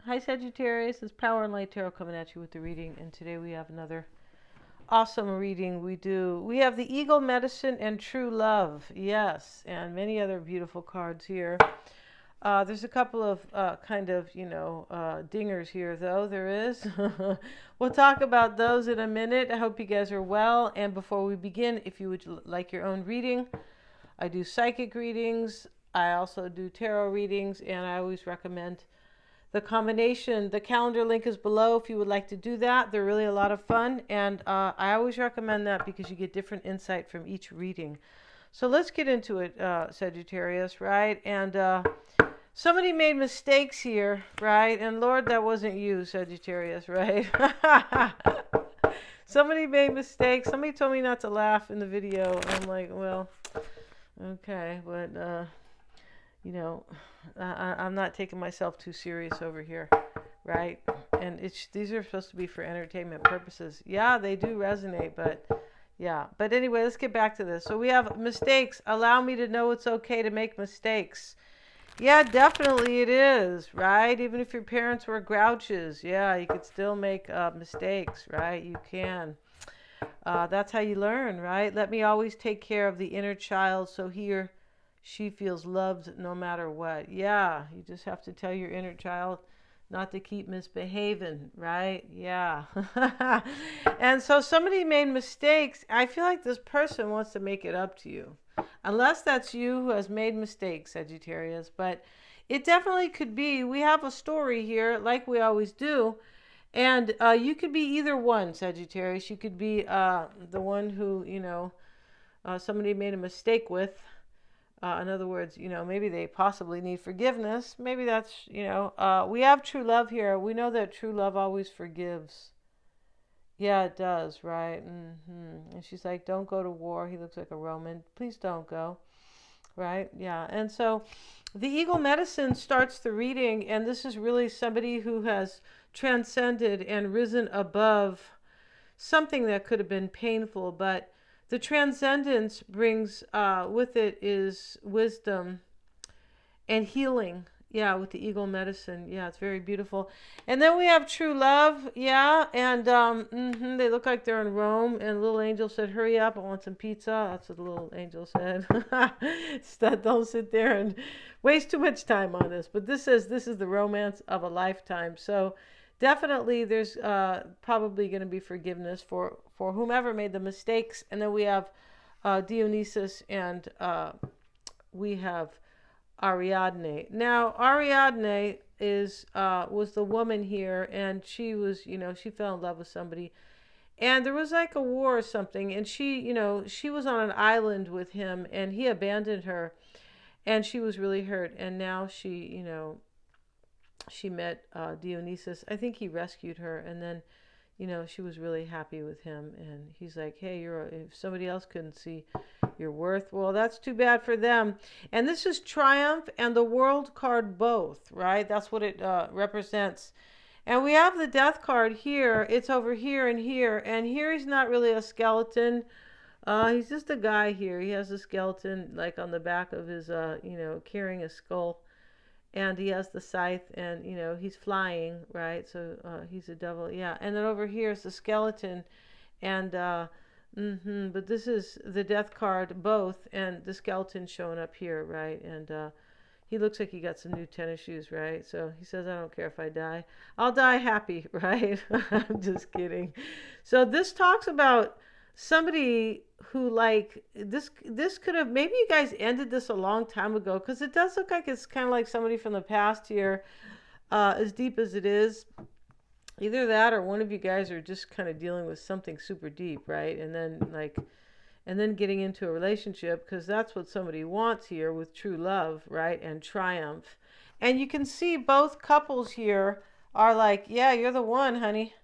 Hi Sagittarius, it's Power and Light Tarot coming at you with the reading, and today we have another awesome reading. We have the Eagle Medicine and True Love, yes, and many other beautiful cards here. There's a couple of dingers here, though. There is. We'll talk about those in a minute. I hope you guys are well. And before we begin, if you would like your own reading, I do psychic readings. I also do tarot readings, and I always recommend the combination. The calendar link is below if you would like to do that. They're really a lot of fun, and I always recommend that because you get different insight from each reading. So let's get into it, Sagittarius, right? And somebody made mistakes here, right? And Lord, that wasn't you, Sagittarius, right? Somebody made mistakes. Somebody told me not to laugh in the video. I'm like, well, okay, but I'm not taking myself too serious over here, right? And these are supposed to be for entertainment purposes. Yeah, they do resonate, but yeah. But anyway, let's get back to this. So we have mistakes. Allow me to know it's okay to make mistakes. Yeah, definitely it is, right? Even if your parents were grouches, yeah, you could still make mistakes, right? You can. That's how you learn, right? Let me always take care of the inner child so he or she feels loved no matter what. Yeah, you just have to tell your inner child not to keep misbehaving, right? Yeah. And so somebody made mistakes. I feel like this person wants to make it up to you. Unless that's you who has made mistakes, Sagittarius. But it definitely could be. We have a story here, like we always do. And you could be either one, Sagittarius. You could be the one who, somebody made a mistake with. In other words, maybe they possibly need forgiveness. Maybe that's, we have true love here. We know that true love always forgives. Yeah, it does, right? And she's like, don't go to war. He looks like a Roman. Please don't go, right? Yeah. And so the Eagle Medicine starts the reading, and this is really somebody who has transcended and risen above something that could have been painful, but the transcendence brings with it is wisdom and healing. Yeah, with the Eagle Medicine. Yeah, it's very beautiful. And then we have True Love. Yeah, and they look like they're in Rome. And little angel said, hurry up, I want some pizza. That's what the little angel said. Don't sit there and waste too much time on this. But this is the romance of a lifetime. So definitely there's probably going to be forgiveness for whomever made the mistakes. And then we have Dionysus, and we have Ariadne. Now Ariadne was the woman here, and she was, she fell in love with somebody, and there was like a war or something, and she was on an island with him, and he abandoned her, and she was really hurt, and now she met Dionysus. I think he rescued her, and then she was really happy with him, and he's like, hey, if somebody else couldn't see your worth, well, that's too bad for them. And this is Triumph and the World card both, right? That's what it represents. And we have the Death card here. It's over here, and here he's not really a skeleton. He's just a guy here. He has a skeleton like on the back of his, carrying a skull. And he has the scythe, and he's flying, right? So he's a devil, yeah. And then over here is the skeleton, and but this is the Death card both, and the skeleton showing up here, right? And he looks like he got some new tennis shoes, right? So he says, I don't care if I die, I'll die happy, right? I'm just kidding. So this talks about somebody who, like, this could have, maybe you guys ended this a long time ago, because it does look like it's kind of like somebody from the past here, as deep as it is. Either that, or one of you guys are just kind of dealing with something super deep, right? And then getting into a relationship, because that's what somebody wants here with True Love, right? And Triumph. And you can see both couples here are like, yeah, you're the one, honey.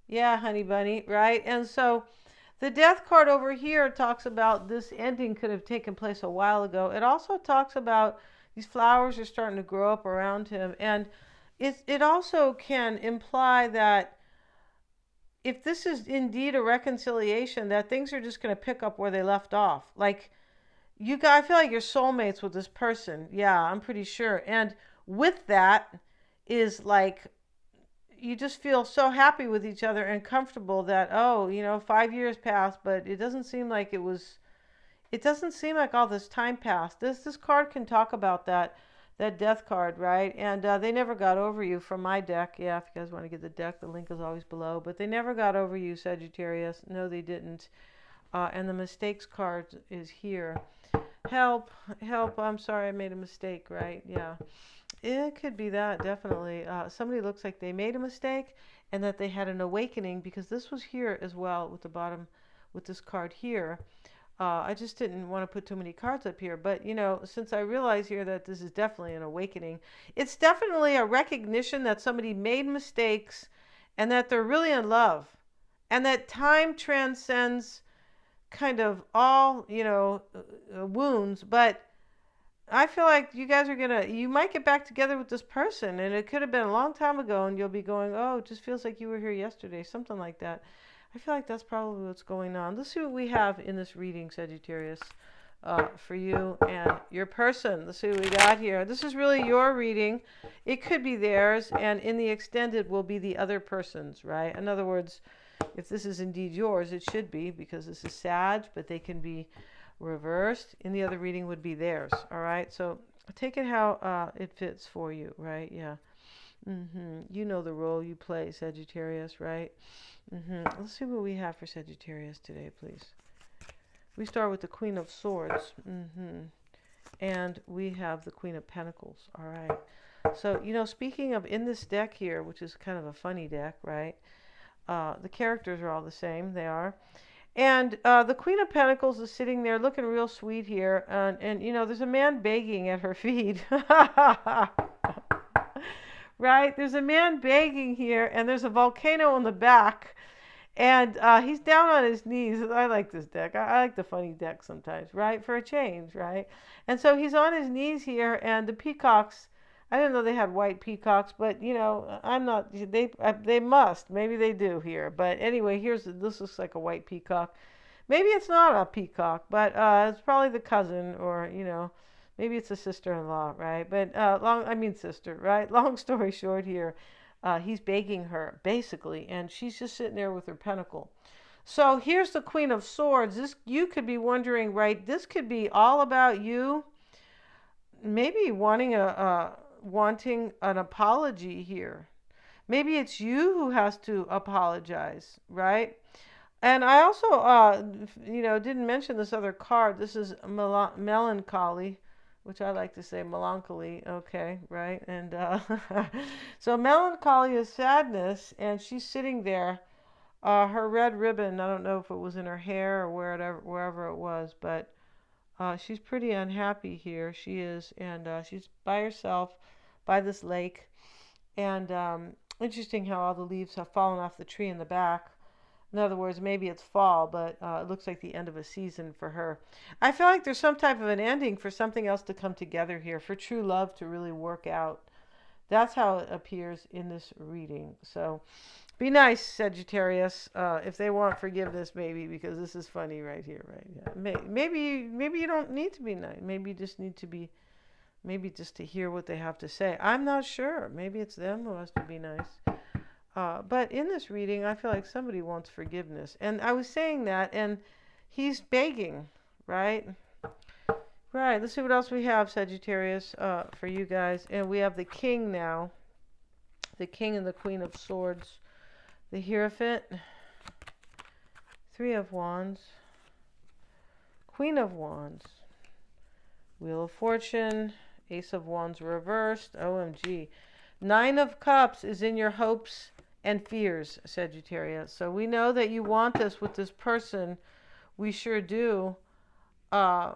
Yeah, honey bunny, right? And so the Death card over here talks about this ending could have taken place a while ago. It also talks about these flowers are starting to grow up around him. And it also can imply that if this is indeed a reconciliation, that things are just going to pick up where they left off. Like, I feel like you're soulmates with this person. Yeah, I'm pretty sure. And with that is like you just feel so happy with each other and comfortable that, oh, 5 years passed, but it doesn't seem like it doesn't seem like all this time passed. This card can talk about that death card, right? And they never got over you from my deck. Yeah, if you guys want to get the deck, the link is always below. But they never got over you, Sagittarius. No, they didn't. And the mistakes card is here. Help, help. I'm sorry, I made a mistake, right? Yeah. It could be that, definitely. Somebody looks like they made a mistake and that they had an awakening, because this was here as well with the bottom, with this card here. I just didn't want to put too many cards up here. But, since I realize here that this is definitely an awakening, it's definitely a recognition that somebody made mistakes and that they're really in love. And that time transcends kind of all, wounds. But I feel like you guys you might get back together with this person. And it could have been a long time ago. And you'll be going, oh, it just feels like you were here yesterday. Something like that. I feel like that's probably what's going on. Let's see what we have in this reading, Sagittarius, for you and your person. Let's see what we got here. This is really your reading. It could be theirs, and in the extended will be the other person's, right? In other words, if this is indeed yours, it should be, because this is Sag, but they can be reversed. In the other reading would be theirs, all right? So take it how it fits for you, right? Yeah. You know the role you play, Sagittarius, right? Let's see what we have for Sagittarius today, please. We start with the Queen of Swords. And we have the Queen of Pentacles. All right. So, speaking of in this deck here, which is kind of a funny deck, right? The characters are all the same. They are. And the Queen of Pentacles is sitting there looking real sweet here. And there's a man begging at her feet. Right? There's a man begging here, and there's a volcano on the back. And he's down on his knees. I like this deck. I like the funny deck sometimes, right? For a change, right? And so he's on his knees here, and the peacocks, I didn't know they had white peacocks, but, I'm not, they must. Maybe they do here. But anyway, this looks like a white peacock. Maybe it's not a peacock, but it's probably the cousin, or, maybe it's a sister-in-law, right? But sister, right? Long story short here. He's begging her, basically, and she's just sitting there with her pentacle. So here's the Queen of Swords. You could be wondering, right, this could be all about you maybe wanting an apology here. Maybe it's you who has to apologize, right? And I also, didn't mention this other card. This is melancholy, which I like to say melancholy, okay, right? And so melancholy is sadness, and she's sitting there. Her red ribbon, I don't know if it was in her hair or wherever it was, but she's pretty unhappy here. She is, and she's by herself by this lake. And interesting how all the leaves have fallen off the tree in the back. In other words, maybe it's fall, but it looks like the end of a season for her. I feel like there's some type of an ending for something else to come together here, for true love to really work out. That's how it appears in this reading. So be nice, Sagittarius, if they want forgiveness, maybe, because this is funny right here, right? Yeah. Maybe you don't need to be nice. Maybe you just need to be, maybe just to hear what they have to say. I'm not sure. Maybe it's them who has to be nice. But in this reading, I feel like somebody wants forgiveness. And I was saying that, and he's begging, right? Right, let's see what else we have, Sagittarius, for you guys. And we have the King now. The King and the Queen of Swords. The Hierophant. Three of Wands. Queen of Wands. Wheel of Fortune. Ace of Wands reversed. OMG. Nine of Cups is in your hopes and fears, Sagittarius. So we know that you want this with this person. We sure do. And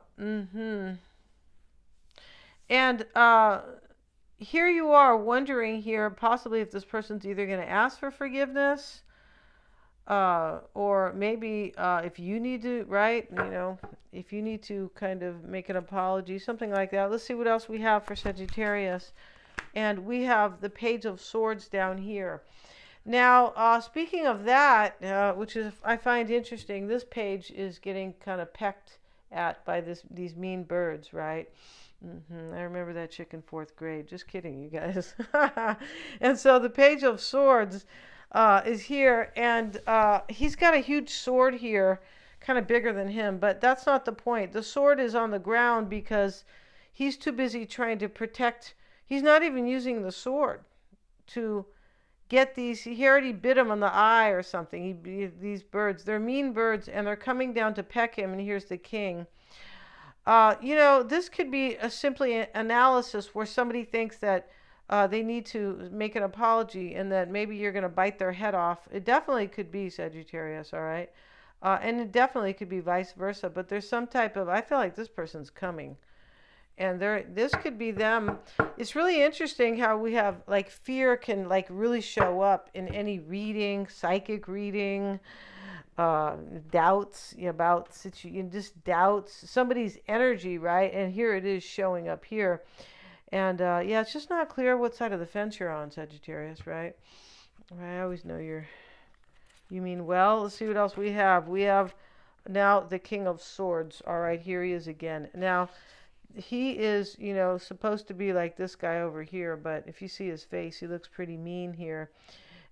here you are wondering here, possibly if this person's either going to ask for forgiveness, or maybe if you need to, right? If you need to kind of make an apology, something like that. Let's see what else we have for Sagittarius. And we have the Page of Swords down here. Now, speaking of that, which is I find interesting, this page is getting kind of pecked at by these mean birds, right? I remember that chick in fourth grade. Just kidding, you guys. And so the Page of Swords is here, and he's got a huge sword here, kind of bigger than him, but that's not the point. The sword is on the ground because he's too busy trying to protect. He's not even using the sword to get these. He already bit him on the eye or something. These birds, they're mean birds, and they're coming down to peck him, and here's the king. This could be simply an analysis where somebody thinks that they need to make an apology and that maybe you're going to bite their head off. It definitely could be Sagittarius, all right? And it definitely could be vice versa. But there's some type of, I feel like this person's coming. And this could be them. It's really interesting how we have, like, fear can, like, really show up in any reading, psychic reading. Doubts about just doubts somebody's energy, right? And here it is showing up here, and yeah, it's just not clear what side of the fence you're on, Sagittarius, right? I always know you mean well. Let's see what else we have. We have now the King of Swords. All right, here he is again. Now he is, supposed to be like this guy over here, but if you see his face, he looks pretty mean here.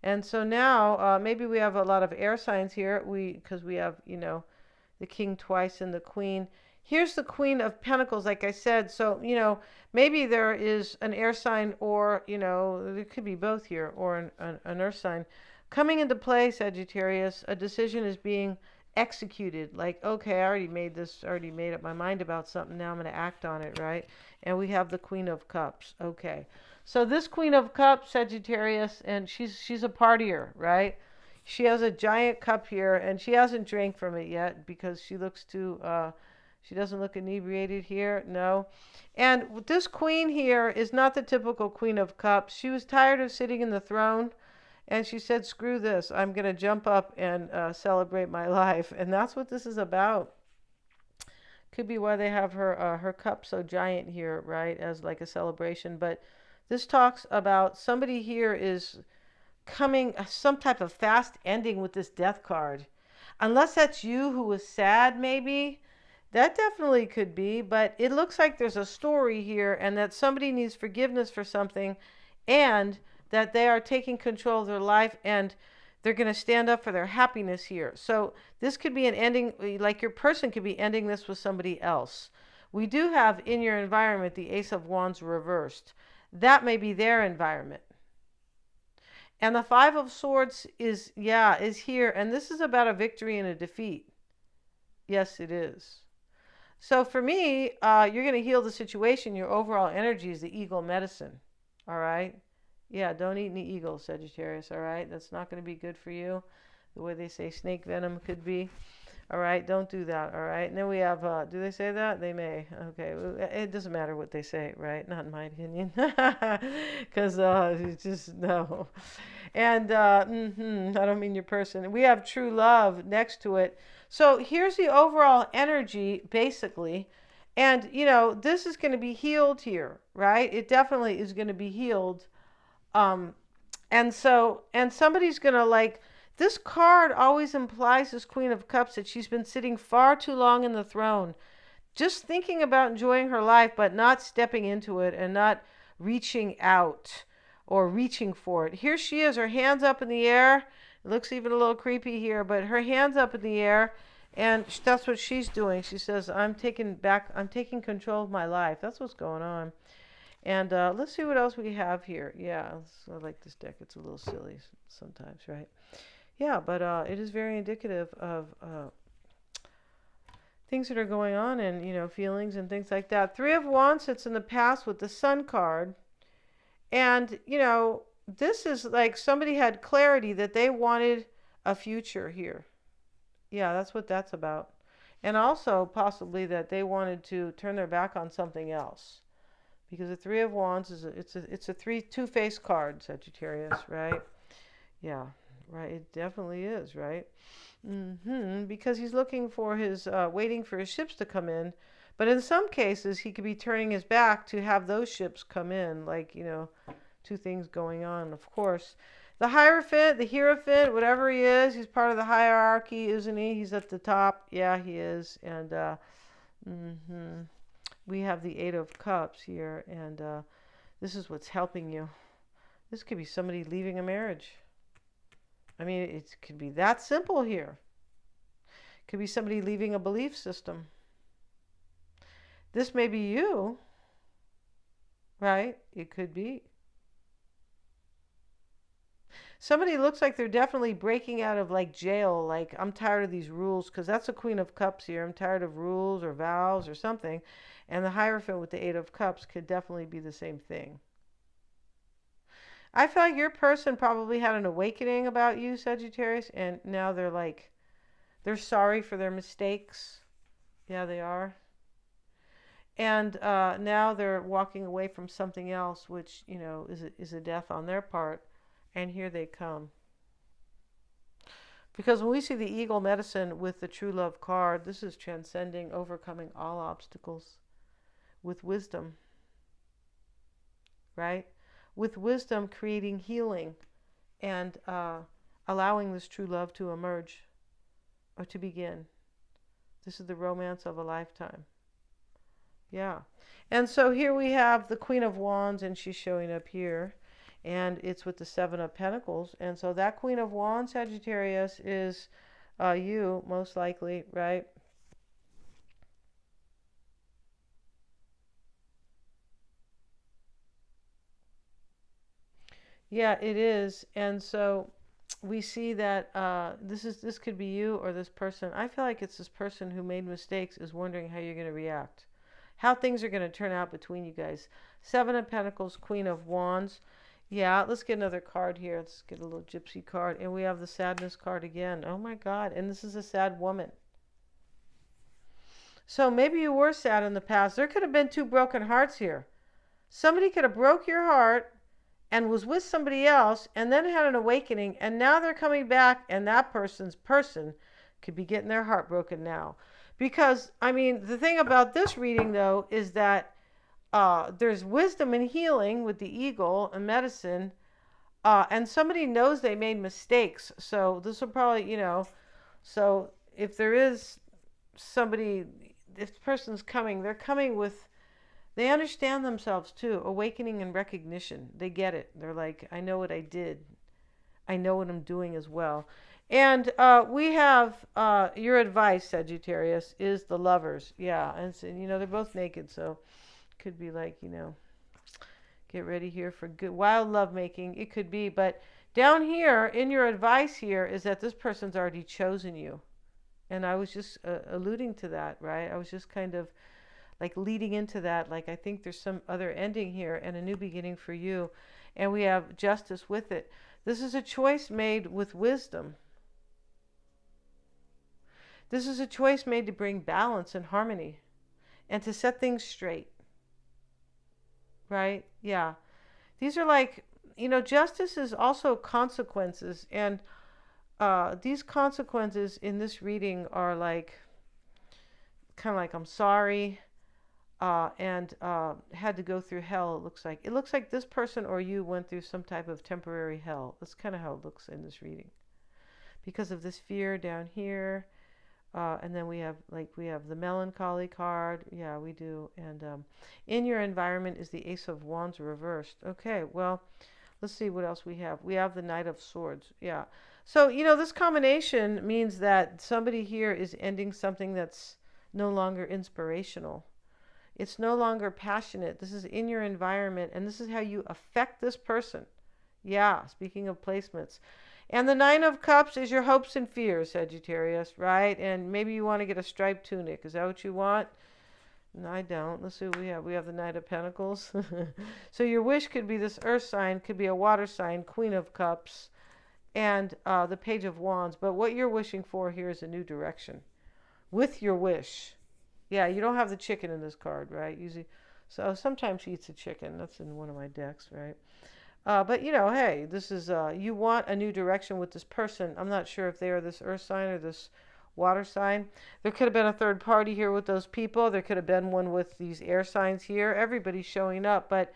And so now maybe we have a lot of air signs here because we have, the king twice and the queen. Here's the Queen of Pentacles, like I said. So, maybe there is an air sign or, there could be both here, or an earth sign. Coming into play, Sagittarius, a decision is being executed. Like, okay, I already made up my mind about something. Now I'm going to act on it, right? And we have the Queen of Cups. Okay. So this Queen of Cups, Sagittarius, and she's a partier, right? She has a giant cup here, and she hasn't drank from it yet because she looks she doesn't look inebriated here, no. And this queen here is not the typical Queen of Cups. She was tired of sitting in the throne, and she said, screw this, I'm going to jump up and celebrate my life. And that's what this is about. Could be why they have her cup so giant here, right, as like a celebration. But this talks about somebody here is coming, some type of fast ending with this death card. Unless that's you who was sad, maybe. That definitely could be. But it looks like there's a story here and that somebody needs forgiveness for something and that they are taking control of their life and they're going to stand up for their happiness here. So this could be an ending, like your person could be ending this with somebody else. We do have in your environment the Ace of Wands reversed. That may be their environment. And the Five of Swords is here. And this is about a victory and a defeat. Yes, it is. So for me, you're going to heal the situation. Your overall energy is the eagle medicine. All right? Yeah, don't eat any eagles, Sagittarius. All right? That's not going to be good for you. The way they say snake venom could be. All right, don't do that, all right? And then we have, do they say that? They may. Okay, it doesn't matter what they say, right? Not in my opinion. Because it's just, no. And I don't mean your person. We have true love next to it. So here's the overall energy, basically. And, this is going to be healed here, right? It definitely is going to be healed. And somebody's going to, this card always implies, this Queen of Cups, that she's been sitting far too long in the throne, just thinking about enjoying her life, but not stepping into it and not reaching out or reaching for it. Here she is, her hands up in the air. It looks even a little creepy here, but her hands up in the air, and that's what she's doing. She says, I'm taking control of my life. That's what's going on. And let's see what else we have here. Yeah, I like this deck. It's a little silly sometimes, right? Yeah, but it is very indicative of things that are going on and, feelings and things like that. Three of Wands sits in the past with the Sun card. And, this is like somebody had clarity that they wanted a future here. Yeah, that's what that's about. And also possibly that they wanted to turn their back on something else. Because the Three of Wands it's a two-faced card, Sagittarius, right? Yeah. Right, it definitely is, right? Because he's looking for waiting for his ships to come in. But in some cases, he could be turning his back to have those ships come in. Like, two things going on, of course. The Hierophant, the Hierophant, whatever he is, he's part of the hierarchy, isn't he? He's at the top. Yeah, he is. And, we have the Eight of Cups here, and this is what's helping you. This could be somebody leaving a marriage. I mean, it could be that simple here. It could be somebody leaving a belief system. This may be you, right? It could be. Somebody looks like they're definitely breaking out of like jail, like I'm tired of these rules, because that's a Queen of Cups here. I'm tired of rules or vows or something. And the Hierophant with the Eight of Cups could definitely be the same thing. I feel like your person probably had an awakening about you, Sagittarius, and now they're like, they're sorry for their mistakes. Yeah, they are. And now they're walking away from something else, which, you know, is a death on their part. And here they come. Because when we see the Eagle Medicine with the True Love card, this is transcending, overcoming all obstacles with wisdom, right? With wisdom, creating healing and allowing this true love to emerge or to begin. This is the romance of a lifetime. Yeah. And so here we have the Queen of Wands, and she's showing up here. And it's with the Seven of Pentacles. And so that Queen of Wands, Sagittarius, is you, most likely, right? Yeah, it is. And so we see that this could be you or this person. I feel like it's this person who made mistakes is wondering how you're going to react, how things are going to turn out between you guys. Seven of Pentacles, Queen of Wands. Yeah, let's get another card here. Let's get a little gypsy card. And we have the sadness card again. Oh my God. And this is a sad woman. So maybe you were sad in the past. There could have been two broken hearts here. Somebody could have broke your heart and was with somebody else and then had an awakening. And now they're coming back, and that person could be getting their heart broken now. Because, I mean, the thing about this reading, though, is that there's wisdom and healing with the Eagle and medicine, and somebody knows they made mistakes. So this will probably, you know, so if there is somebody, if the person's coming, they're coming with, they understand themselves too, awakening and recognition. They get it. They're like, I know what I did. I know what I'm doing as well. And we have your advice, Sagittarius, is the Lovers. Yeah, and so, you know, they're both naked, so could be like, you know, get ready here for good wild lovemaking. It could be, but down here in your advice here is that this person's already chosen you. And I was just alluding to that, right? I was just kind of like leading into that. Like, I think there's some other ending here and a new beginning for you. And we have justice with it. This is a choice made with wisdom. This is a choice made to bring balance and harmony and to set things straight. Right? Yeah. These are like, you know, justice is also consequences. And these consequences in this reading are like, kind of like, I'm sorry, and had to go through hell, it looks like. It looks like this person or you went through some type of temporary hell. That's kind of how it looks in this reading. Because of this fear down here. And then we have the melancholy card. Yeah, we do. And in your environment is the Ace of Wands reversed. Okay, well, let's see what else we have. We have the Knight of Swords. Yeah. So, you know, this combination means that somebody here is ending something that's no longer inspirational. It's no longer passionate. This is in your environment, and this is how you affect this person. Yeah, speaking of placements. And the Nine of Cups is your hopes and fears, Sagittarius, right? And maybe you want to get a striped tunic. Is that what you want? No, I don't. Let's see what we have. We have the Knight of Pentacles. So your wish could be this earth sign, could be a water sign, Queen of Cups, and the Page of Wands. But what you're wishing for here is a new direction with your wish. Yeah, you don't have the chicken in this card, right? Usually, so sometimes she eats a chicken. That's in one of my decks, right? But, you know, hey, this is, you want a new direction with this person. I'm not sure if they are this earth sign or this water sign. There could have been a third party here with those people. There could have been one with these air signs here. Everybody's showing up. But,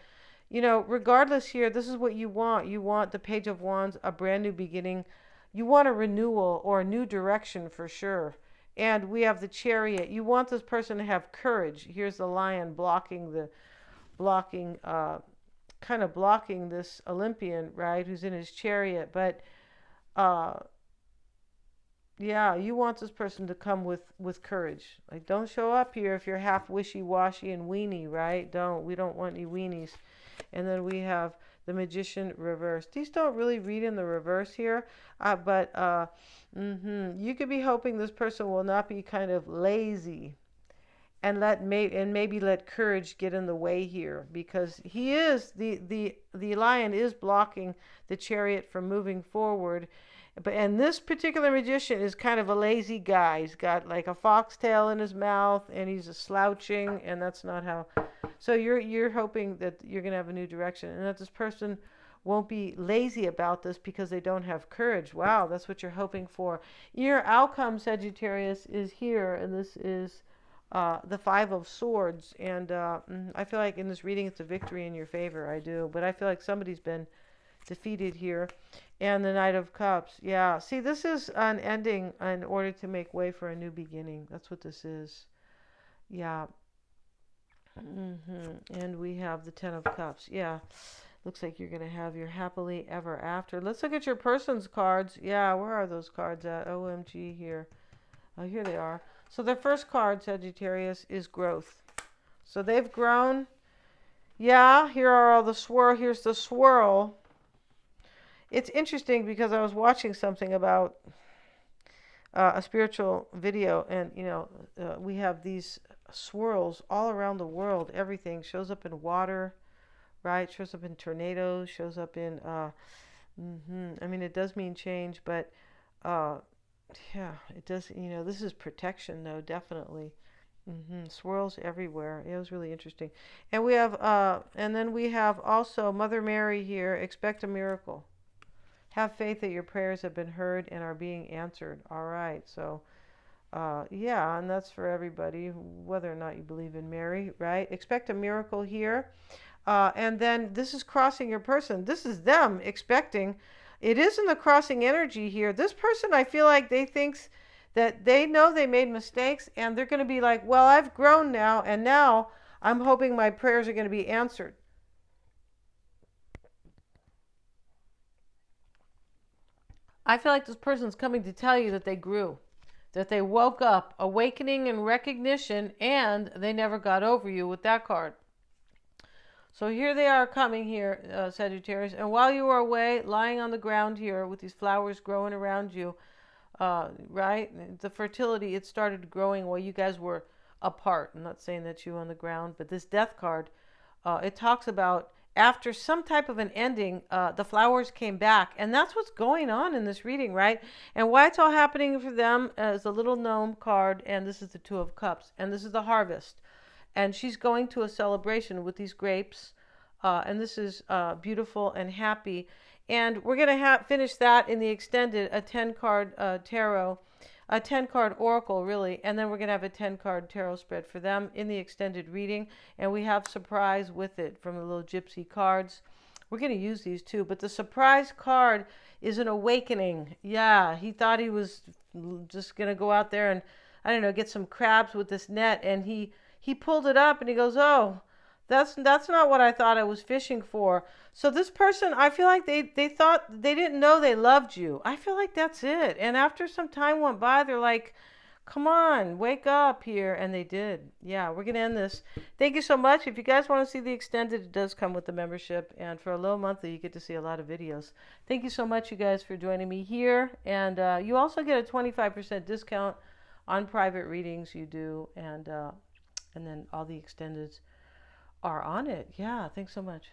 you know, regardless here, this is what you want. You want the Page of Wands, a brand new beginning. You want a renewal or a new direction for sure. And we have the Chariot. You want this person to have courage. Here's the Lion blocking kind of blocking this Olympian, right, who's in his chariot. But uh, yeah, you want this person to come with courage. Like, don't show up here if you're half wishy-washy and weenie, right? We don't want any weenies. And then we have the Magician reversed. These don't really read in the reverse here, but you could be hoping this person will not be kind of lazy and maybe let courage get in the way here, because he is the Lion is blocking the Chariot from moving forward. And this particular magician is kind of a lazy guy. He's got like a foxtail in his mouth, and he's a slouching, and that's not how. So you're hoping that you're going to have a new direction, and that this person won't be lazy about this because they don't have courage. Wow, that's what you're hoping for. Your outcome, Sagittarius, is here, and this is the Five of Swords. And I feel like in this reading it's a victory in your favor. I do, but I feel like somebody's been defeated here. And the Knight of Cups. Yeah, see, this is an ending in order to make way for a new beginning. That's what this is. Yeah. And we have the Ten of Cups. Yeah, looks like you're going to have your happily ever after. Let's look at your person's cards. Yeah, where are those cards at? OMG here. Oh, here they are. So their first card, Sagittarius, is growth. So they've grown. Yeah, here are all the swirl. Here's the swirl. It's interesting because I was watching something about a spiritual video, and we have these swirls all around the world. Everything shows up in water, right? Shows up in tornadoes. Shows up in. I mean, it does mean change, but yeah, it does. This is protection, though, definitely. Swirls everywhere. It was really interesting. And we have, and then we have also Mother Mary here. Expect a miracle. Have faith that your prayers have been heard and are being answered. All right. So, yeah, and that's for everybody, whether or not you believe in Mary, right? Expect a miracle here. And then this is crossing your person. This is them expecting. It isn't the crossing energy here. This person, I feel like they thinks that they know they made mistakes, and they're going to be like, well, I've grown now, and now I'm hoping my prayers are going to be answered. I feel like this person's coming to tell you that they grew, that they woke up, awakening and recognition, and they never got over you with that card. So here they are coming here, Sagittarius. And while you were away, lying on the ground here with these flowers growing around you, right? The fertility, it started growing while you guys were apart. I'm not saying that you on the ground, but this death card, it talks about after some type of an ending, the flowers came back. And that's what's going on in this reading, right? And why it's all happening for them is a little gnome card, and this is the Two of Cups, and this is the harvest. And she's going to a celebration with these grapes, and this is beautiful and happy. And we're going to finish that in the extended, a 10-card tarot, a 10-card oracle, really. And then we're going to have a 10-card tarot spread for them in the extended reading. And we have surprise with it from the little gypsy cards. We're going to use these too. But the surprise card is an awakening. Yeah, he thought he was just going to go out there and, I don't know, get some crabs with this net. And he pulled it up and he goes, oh, that's not what I thought I was fishing for. So this person, I feel like they thought, they didn't know they loved you. I feel like that's it. And after some time went by, they're like, come on, wake up here. And they did. Yeah, we're going to end this. Thank you so much. If you guys want to see the extended, it does come with the membership. And for a low monthly, you get to see a lot of videos. Thank you so much, you guys, for joining me here. And you also get a 25% discount on private readings you do. And then all the extendeds are on it. Yeah, thanks so much.